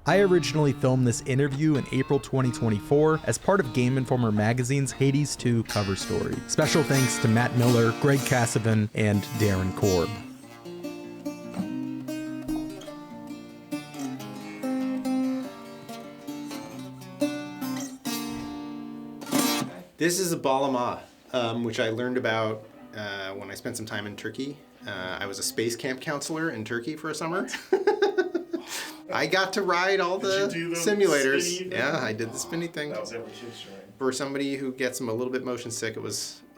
I originally filmed this interview in April 2024 as part of Game Informer magazine's Hades 2 cover story. Special thanks to Matt Miller, Greg Cassavan, and Darren Korb. This is a Bağlama, which I learned about when I spent some time in Turkey. I was a space camp counselor in Turkey for a summer. I got to ride all the simulators. Yeah, I did the spinny thing. That was evolutionary. For somebody who gets a little bit motion sick,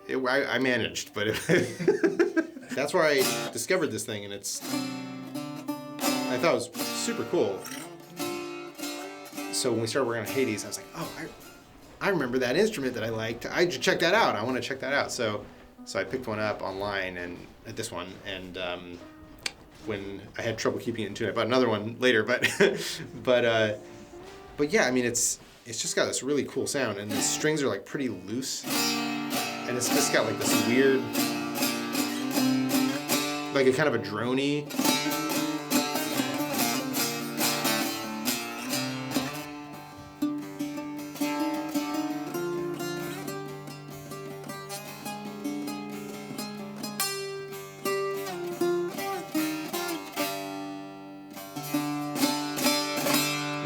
I managed, but that's where I discovered this thing, and I thought it was super cool. So when we started working on Hades, I was like, oh, I remember that instrument that I liked. I should check that out. I want to check that out. So I picked one up online, and this one, and when I had trouble keeping it in tune, I bought another one later. But yeah, I mean, it's just got this really cool sound, and the strings are like pretty loose, and it's just got like this weird, like a kind of a droney.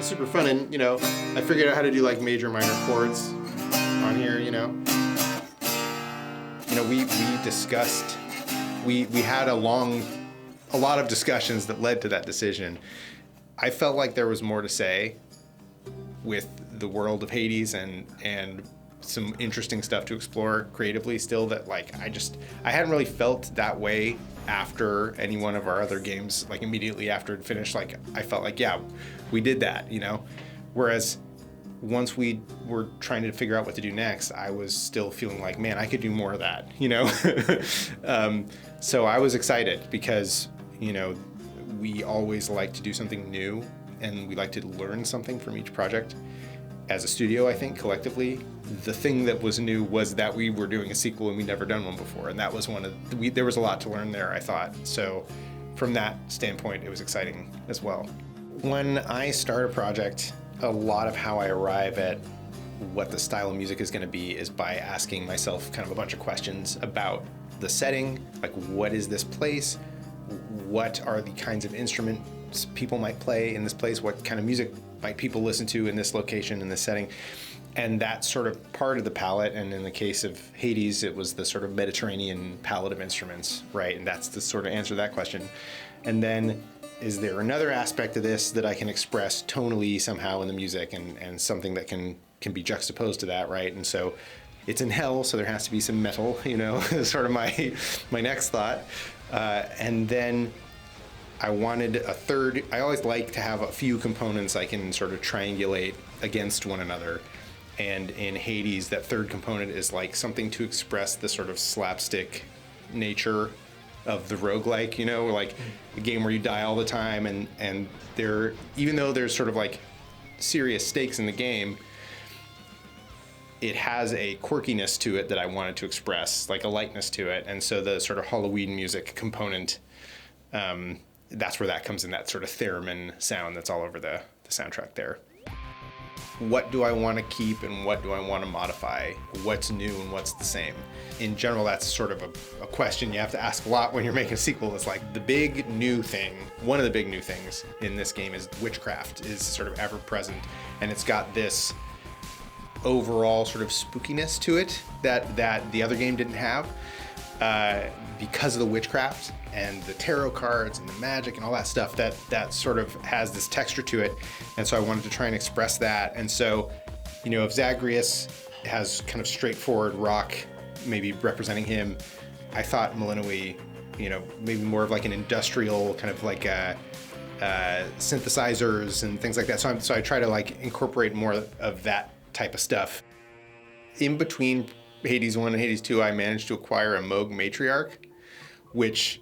Super fun, and I figured out how to do like major minor chords on here. We discussed, we had a lot of discussions that led to that decision. I felt like there was more to say with the world of Hades and some interesting stuff to explore creatively still, that like I hadn't really felt that way after any one of our other games. Like immediately after it finished, like I felt like, yeah, we did that, whereas once we were trying to figure out what to do next, I was still feeling like, man, I could do more of that, so I was excited because we always like to do something new, and we like to learn something from each project. As a studio, I think collectively, the thing that was new was that we were doing a sequel and we'd never done one before, and that was there was a lot to learn there, I thought. So from that standpoint, it was exciting as well. When I start a project, a lot of how I arrive at what the style of music is going to be is by asking myself kind of a bunch of questions about the setting, like what is this place? What are the kinds of instruments people might play in this place? What kind of music might people listen to in this location, in this setting? And that's sort of part of the palette. And in the case of Hades, it was the sort of Mediterranean palette of instruments, right? And that's the sort of answer to that question. And then, is there another aspect of this that I can express tonally somehow in the music, and something that can be juxtaposed to that, right? And so it's in hell, so there has to be some metal, is sort of my next thought. And then I wanted a third. I always like to have a few components I can sort of triangulate against one another. And in Hades, that third component is like something to express the sort of slapstick nature of the roguelike, like a game where you die all the time, and there, even though there's sort of like serious stakes in the game, it has a quirkiness to it that I wanted to express, like a lightness to it. And so the sort of Halloween music component, that's where that comes in, that sort of theremin sound that's all over the soundtrack there. What do I want to keep and what do I want to modify? What's new and what's the same? In general, that's sort of a question you have to ask a lot when you're making a sequel. It's like the big new thing, one of the big new things in this game is witchcraft is sort of ever present, and it's got this overall sort of spookiness to it that the other game didn't have, because of the witchcraft and the tarot cards and the magic and all that stuff that sort of has this texture to it. And so I wanted to try and express that. And so, if Zagreus has kind of straightforward rock, maybe representing him, I thought Millennium, maybe more of like an industrial kind of like synthesizers and things like that. So I try to like incorporate more of that type of stuff. In between Hades 1 and Hades 2, I managed to acquire a Moog Matriarch, which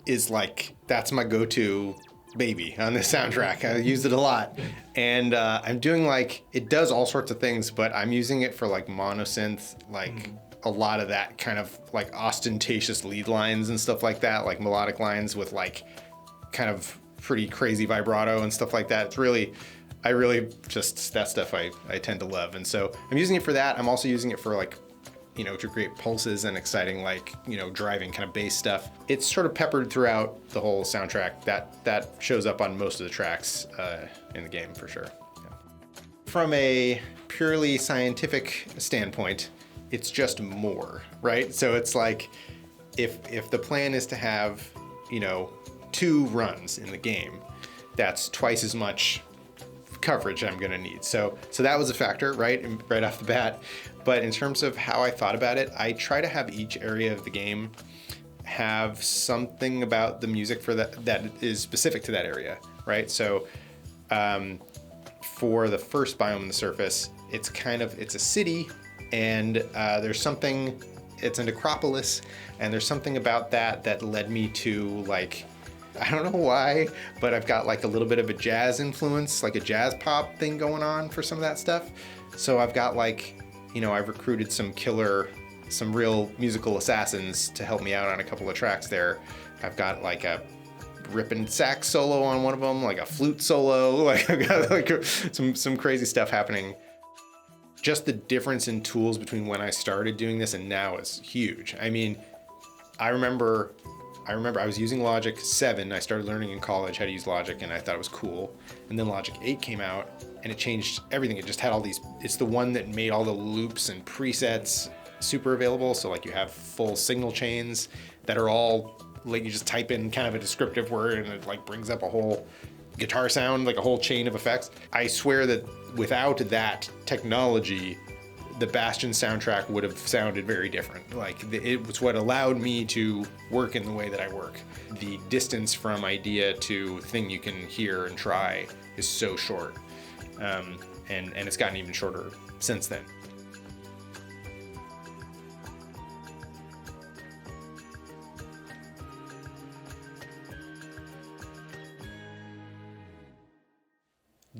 is like, that's my go-to baby on this soundtrack. I use it a lot. And I'm doing like, it does all sorts of things, but I'm using it for like monosynth, like a lot of that kind of like ostentatious lead lines and stuff like that, like melodic lines with like kind of pretty crazy vibrato and stuff like that. It's really I really just, that stuff I tend to love. And so I'm using it for that. I'm also using it for like, you know, to create pulses and exciting, like, you know, driving kind of bass stuff. It's sort of peppered throughout the whole soundtrack. That shows up on most of the tracks in the game for sure. Yeah. From a purely scientific standpoint, it's just more, right? So it's like, if the plan is to have, you know, 2 runs in the game, that's twice as much coverage I'm gonna need. So that was a factor, right off the bat. But in terms of how I thought about it, I try to have each area of the game have something about the music for that is specific to that area, right? So for the first biome on the surface, it's a city, and there's something, it's a necropolis, and there's something about that led me to, like, I don't know why, but I've got like a little bit of a jazz influence, like a jazz pop thing going on for some of that stuff. So I've got, like, you know, I've recruited some real musical assassins to help me out on a couple of tracks there. I've got like a ripping sax solo on one of them, like a flute solo, like I've got like some crazy stuff happening. Just the difference in tools between when I started doing this and now is huge. I mean, I remember I was using Logic 7. I started learning in college how to use Logic, and I thought it was cool. And then Logic 8 came out, and it changed everything. It just had all these, it's the one that made all the loops and presets super available. So like you have full signal chains that are all, like you just type in kind of a descriptive word and it like brings up a whole guitar sound, like a whole chain of effects. I swear that without that technology, the Bastion soundtrack would have sounded very different. Like it was what allowed me to work in the way that I work. The distance from idea to thing you can hear and try is so short. And it's gotten even shorter since then.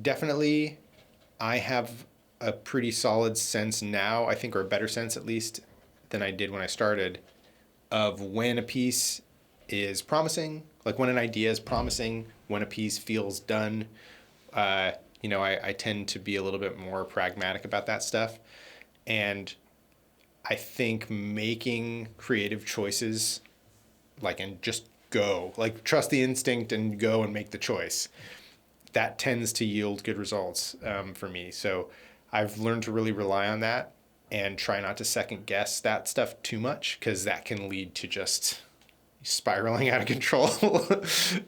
Definitely, I have a pretty solid sense now, I think, or a better sense at least than I did when I started, of when a piece is promising, like when an idea is promising, when a piece feels done. You know, I tend to be a little bit more pragmatic about that stuff. And I think making creative choices, like, and just go, like trust the instinct and go and make the choice, that tends to yield good results for me. So I've learned to really rely on that and try not to second guess that stuff too much, because that can lead to just spiraling out of control.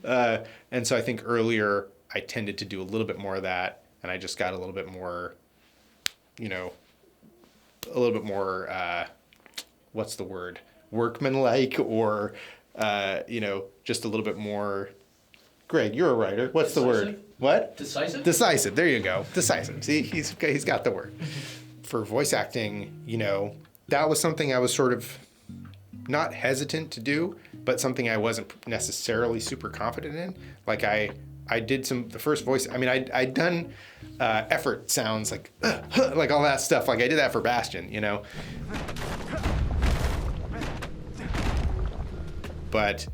And so I think earlier I tended to do a little bit more of that, and I just got a little bit more, you know, a little bit more, what's the word? Workmanlike, or, you know, just a little bit more. Greg, you're a writer. What's the word? What? Decisive? Decisive. There you go. Decisive. See, he's got the word. For voice acting, you know, that was something I was sort of not hesitant to do, but something I wasn't necessarily super confident in. Like I did the first voice. I mean, I'd done effort sounds like all that stuff. Like I did that for Bastion, you know. But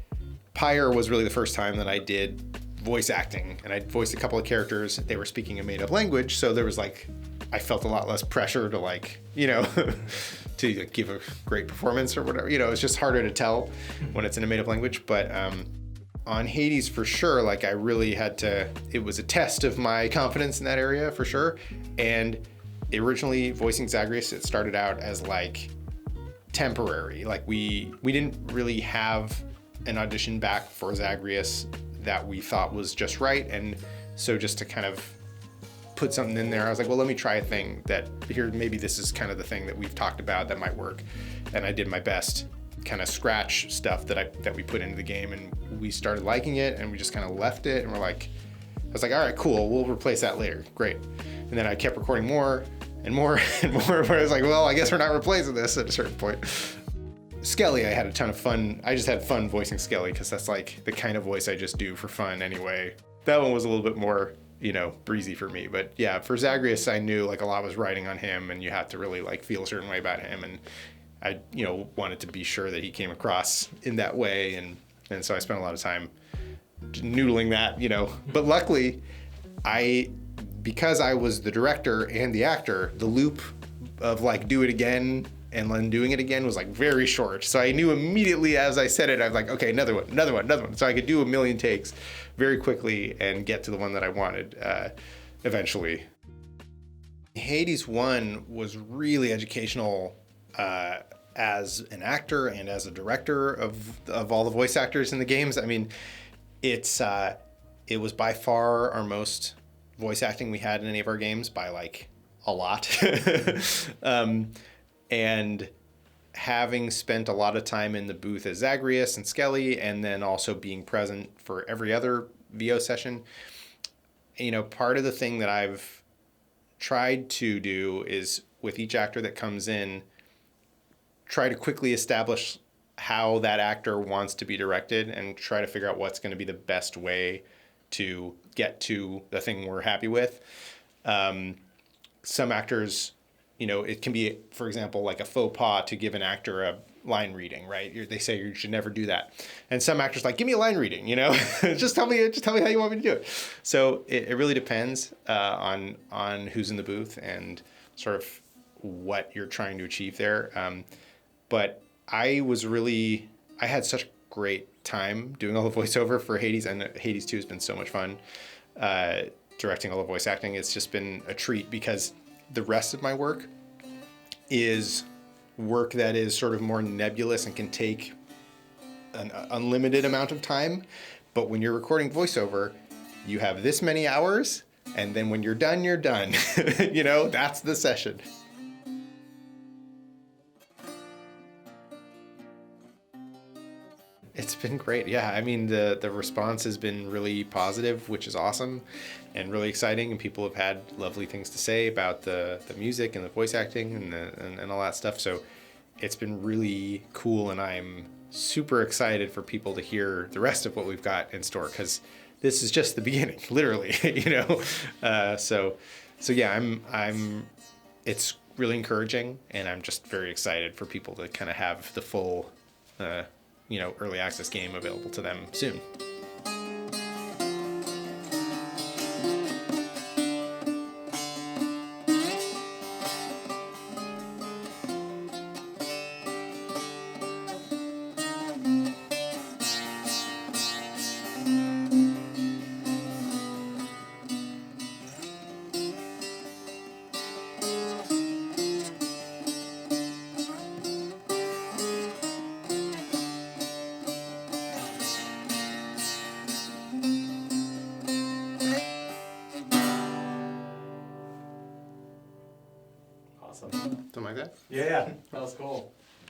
Pyre was really the first time that I did voice acting, and I voiced a couple of characters. They were speaking a made-up language, so there was like, I felt a lot less pressure to, like, you know, to give a great performance or whatever. You know, it's just harder to tell when it's in a made-up language. But on Hades, for sure, like I really had to, it was a test of my confidence in that area for sure. And originally voicing Zagreus, it started out as like temporary. Like we didn't really have an audition back for Zagreus that we thought was just right. And so just to kind of put something in there, I was like, well, let me try a thing that here, maybe this is kind of the thing that we've talked about that might work. And I did my best kind of scratch stuff that we put into the game, and we started liking it, and we just kind of left it, and I was like, all right, cool, we'll replace that later, great. And then I kept recording more and more and more, where I was like, well, I guess we're not replacing this at a certain point. Skelly, I had a ton of fun. I just had fun voicing Skelly, because that's like the kind of voice I just do for fun anyway. That one was a little bit more, you know, breezy for me. But yeah, for Zagreus, I knew like a lot was riding on him, and you had to really like feel a certain way about him. And I, you know, wanted to be sure that he came across in that way. And so I spent a lot of time noodling that, you know. But luckily, because I was the director and the actor, the loop of like do it again and then doing it again was like very short. So I knew immediately as I said it, I was like, okay, another one. So I could do a million takes very quickly and get to the one that I wanted eventually. Hades 1 was really educational as an actor and as a director of all the voice actors in the games. I mean, it was by far our most voice acting we had in any of our games by like a lot. And having spent a lot of time in the booth as Zagreus and Skelly, and then also being present for every other VO session, you know, part of the thing that I've tried to do is with each actor that comes in, try to quickly establish how that actor wants to be directed and try to figure out what's going to be the best way to get to the thing we're happy with. Some actors, you know, it can be, for example, like a faux pas to give an actor a line reading, right? They say you should never do that. And some actors like, give me a line reading, you know, just tell me how you want me to do it. So it really depends on who's in the booth and sort of what you're trying to achieve there. But I had such great time doing all the voiceover for Hades, and Hades 2 has been so much fun. Directing all the voice acting, it's just been a treat because the rest of my work is work that is sort of more nebulous and can take an unlimited amount of time. But when you're recording voiceover, you have this many hours, and then when you're done, you're done. You know, that's the session. It's been great. Yeah, I mean, the response has been really positive, which is awesome and really exciting. And people have had lovely things to say about the music and the voice acting and all that stuff. So it's been really cool. And I'm super excited for people to hear the rest of what we've got in store, because this is just the beginning, literally, you know? So yeah, it's really encouraging, and I'm just very excited for people to kind of have the full, early access game available to them soon. Awesome. Something like that? Yeah, that was cool.